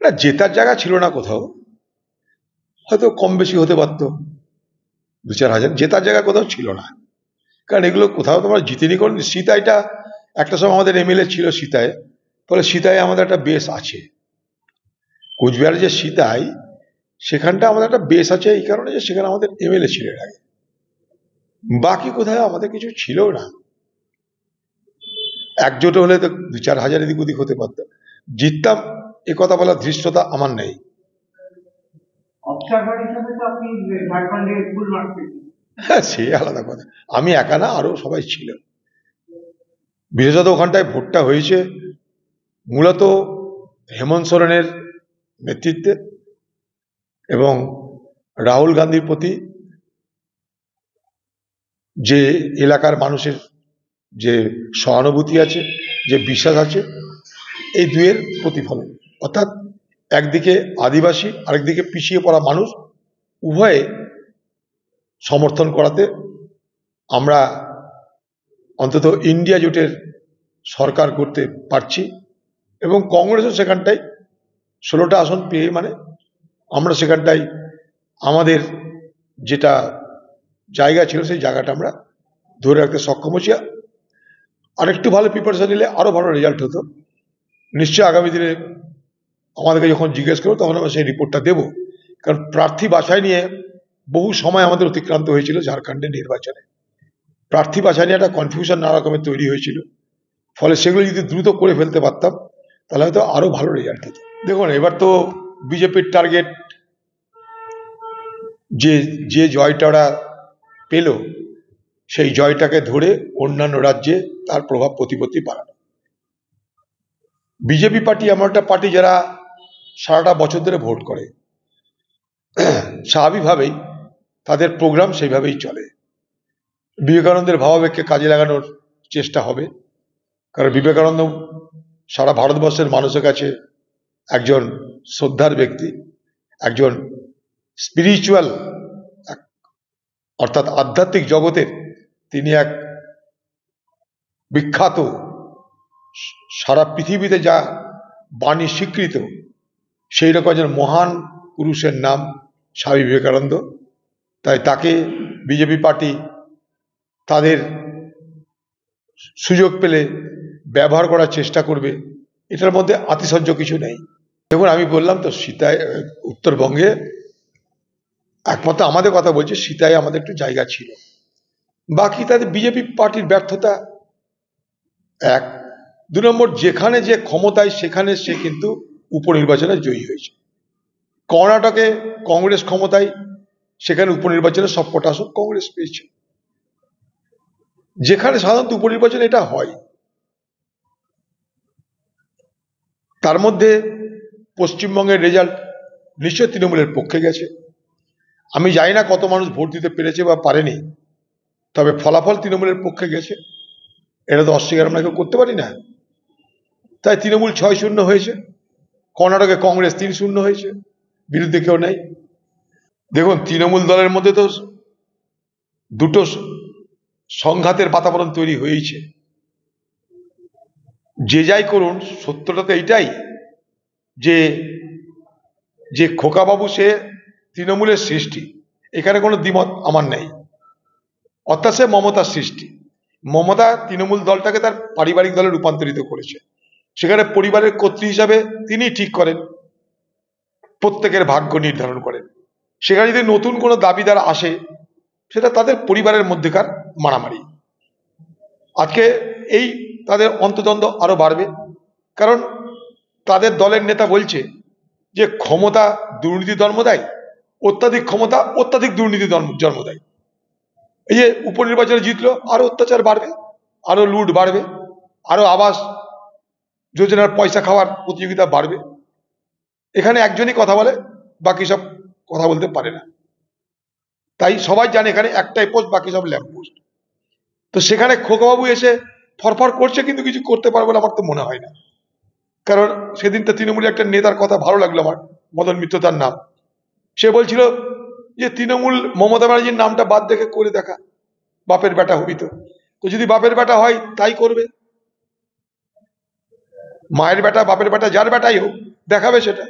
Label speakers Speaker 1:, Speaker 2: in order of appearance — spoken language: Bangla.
Speaker 1: না, জেতার জায়গা ছিল না কোথাও, হয়তো কম বেশি হতে পারতো 2-4 হাজার, জেতার জায়গা কোথাও ছিল না। কারণ এগুলো কোথাও তোমরা জিতেনি। কারণ সীতাইটা একটা সময় আমাদের এমএলএ ছিল সীতায়, ফলে সীতায় আমাদের একটা বেস আছে। কোচবিহারে যে সীতাই, সেখানটা আমাদের একটা বেস আছে এই কারণে যে সেখানে আমাদের এমএলএ ছিল এর আগে। বাকি কোথাও আমাদের কিছু ছিল না। একজোট হলে তো 2-4 হাজার এদিক ওদিক হতে পারত, জিততাম এ কথা বলার ধৃষ্টতা আমার নেই। হ্যাঁ, সে আলাদা কথা, আমি একা না, আরো সবাই ছিল। বিশেষত ওখানটায় ভোটটা হয়েছে মূলত হেমন্ত সোরেনের নেতৃত্বে এবং রাহুল গান্ধীর প্রতি যে এলাকার মানুষের যে সহানুভূতি আছে, যে বিশ্বাস আছে, এই দুয়ের প্রতিফলন। অর্থাৎ একদিকে আদিবাসী, আরেকদিকে পিছিয়ে পড়া মানুষ, উভয়ে সমর্থন করাতে আমরা অন্তত ইন্ডিয়া জোটের সরকার করতে পারছি। এবং কংগ্রেসও সেখানটায় 16টা আসন পেয়ে, মানে আমরা সেখানটায় আমাদের যেটা জায়গা ছিল সেই জায়গাটা আমরা ধরে রাখতে সক্ষম হচ্ছি। আরেকটু ভালো প্রিপারেশন নিলে আরো ভালো রেজাল্ট হতো। নিশ্চয়ই আগামী দিনে আমাদেরকে যখন জিজ্ঞেস করবো তখন আমরা সেই রিপোর্টটা দেবো। কারণ প্রার্থী বাছাই নিয়ে বহু সময় আমাদের অতিক্রান্ত হয়েছিল ঝাড়খণ্ডের নির্বাচনে। প্রার্থী বাছাই নিয়ে একটা কনফিউশন নানা রকমের তৈরি হয়েছিল, ফলে সেগুলো যদি দ্রুত করে ফেলতে পারতাম তাহলে হয়তো আরো ভালো রেজাল্ট হতো। দেখুন, এবার তো বিজেপির টার্গেট যে জয়টা ওরা পেল, সেই জয়টাকে ধরে অন্যান্য রাজ্যে তার প্রভাব প্রতিপত্তি বাড়ানো। বিজেপি পার্টি এমন একটা পার্টি যারা সারাটা বছর ধরে ভোট করে, স্বাভাবিকভাবেই তাদের প্রোগ্রাম সেইভাবেই চলে। বিবেকানন্দের ভাবাবেগকে কাজে লাগানোর চেষ্টা হবে, কারণ বিবেকানন্দ সারা ভারতবর্ষের মানুষের কাছে একজন শ্রদ্ধার ব্যক্তি, একজন স্পিরিচুয়াল, অর্থাৎ আধ্যাত্মিক জগতের তিনি এক বিখ্যাত, সারা পৃথিবীতে যা বাণী স্বীকৃত, সেই রকম একজন মহান পুরুষের নাম স্বামী বিবেকানন্দ। তাই তাকে বিজেপি পার্টি তাদের সুযোগ পেলে ব্যবহার করার চেষ্টা করবে, এটার মধ্যে আতিশয্য কিছু নেই। দেখুন, আমি বললাম তো সীতায় উত্তরবঙ্গে একমাত্র আমাদের কথা বলছি, সীতায় আমাদের একটু জায়গা ছিল। বাকি তাদের বিজেপি পার্টির ব্যর্থতা এক। 2 নম্বর, যেখানে যে ক্ষমতায় সেখানে সে কিন্তু উপনির্বাচনে জয়ী হয়েছে। কর্ণাটকে কংগ্রেস ক্ষমতায়, সেখানে উপনির্বাচনে সবকটা আসন কংগ্রেস পেয়েছে, যেখানে সাধারণত উপনির্বাচন এটা হয়। তার মধ্যে পশ্চিমবঙ্গের রেজাল্ট নিশ্চয় তৃণমূলের পক্ষে গেছে। আমি জানি না কত মানুষ ভোট দিতে পেরেছে বা পারেনি, তবে ফলাফল তৃণমূলের পক্ষে গেছে, এটা তো অস্বীকার আমরা কেউ করতে পারি না। তাই তৃণমূল 6-0 হয়েছে, কর্ণাটকে কংগ্রেস 3-0 হয়েছে, বিরুদ্ধে কেউ নেই। দেখুন, তৃণমূল দলের মধ্যে তো দুটো সংঘাতের বাতাবরণ তৈরি হয়েছে। যে যাই করুন, সত্যটা তো এইটাই যে খোকাবাবু সে তৃণমূলের সৃষ্টি, এখানে কোনো দ্বিমত আমার নেই। অর্থাৎ সে মমতার সৃষ্টি। মমতা তৃণমূল দলটাকে তার পারিবারিক দলে রূপান্তরিত করেছে। সেখানে পরিবারের কর্ত্রী হিসাবে তিনি ঠিক করেন, প্রত্যেকের ভাগ্য নির্ধারণ করেন। সেখানে যদি নতুন কোনো দাবিদার আসে, সেটা তাদের পরিবারের মধ্যেকার মারামারি। আজকে এই তাদের অন্তদ্বন্দ্ব আরো বাড়বে, কারণ তাদের দলের নেতা বলছে যে ক্ষমতা দুর্নীতি জন্ম দেয়, অত্যাধিক ক্ষমতা অত্যাধিক দুর্নীতি জন্ম দেয়। এই যে উপনির্বাচনে জিতলো, আরো অত্যাচার বাড়বে, আরো লুট বাড়বে, আরো আবাস যোজনার পয়সা খাওয়ার প্রতিযোগিতা বাড়বে। এখানে একজনই কথা বলে, বাকি সব কথা বলতে পারে না। তাই সবাই জানে এখানে একটাই পোস্ট, বাকি সব ল্যাম্প পোস্ট। তো সেখানে খোকাবাবু এসে ফরফর করছে, কিন্তু কিছু করতে পারবে বলে আমার তো মনে হয় না। কারণ সেদিনটা তৃণমূলের একটা নেতার কথা ভালো লাগলো আমার, মদন মিত্র তার নাম। সে বলছিল যে তৃণমূল মমতা ব্যানার্জির নামটা বাদ দেখে করে দেখা, বাপের বেটা হবি তো। তো যদি বাপের বেটা হয় তাই করবে, মায়ের বেটা বাপের বেটা যার বেটাই হোক, দেখাবে সেটা।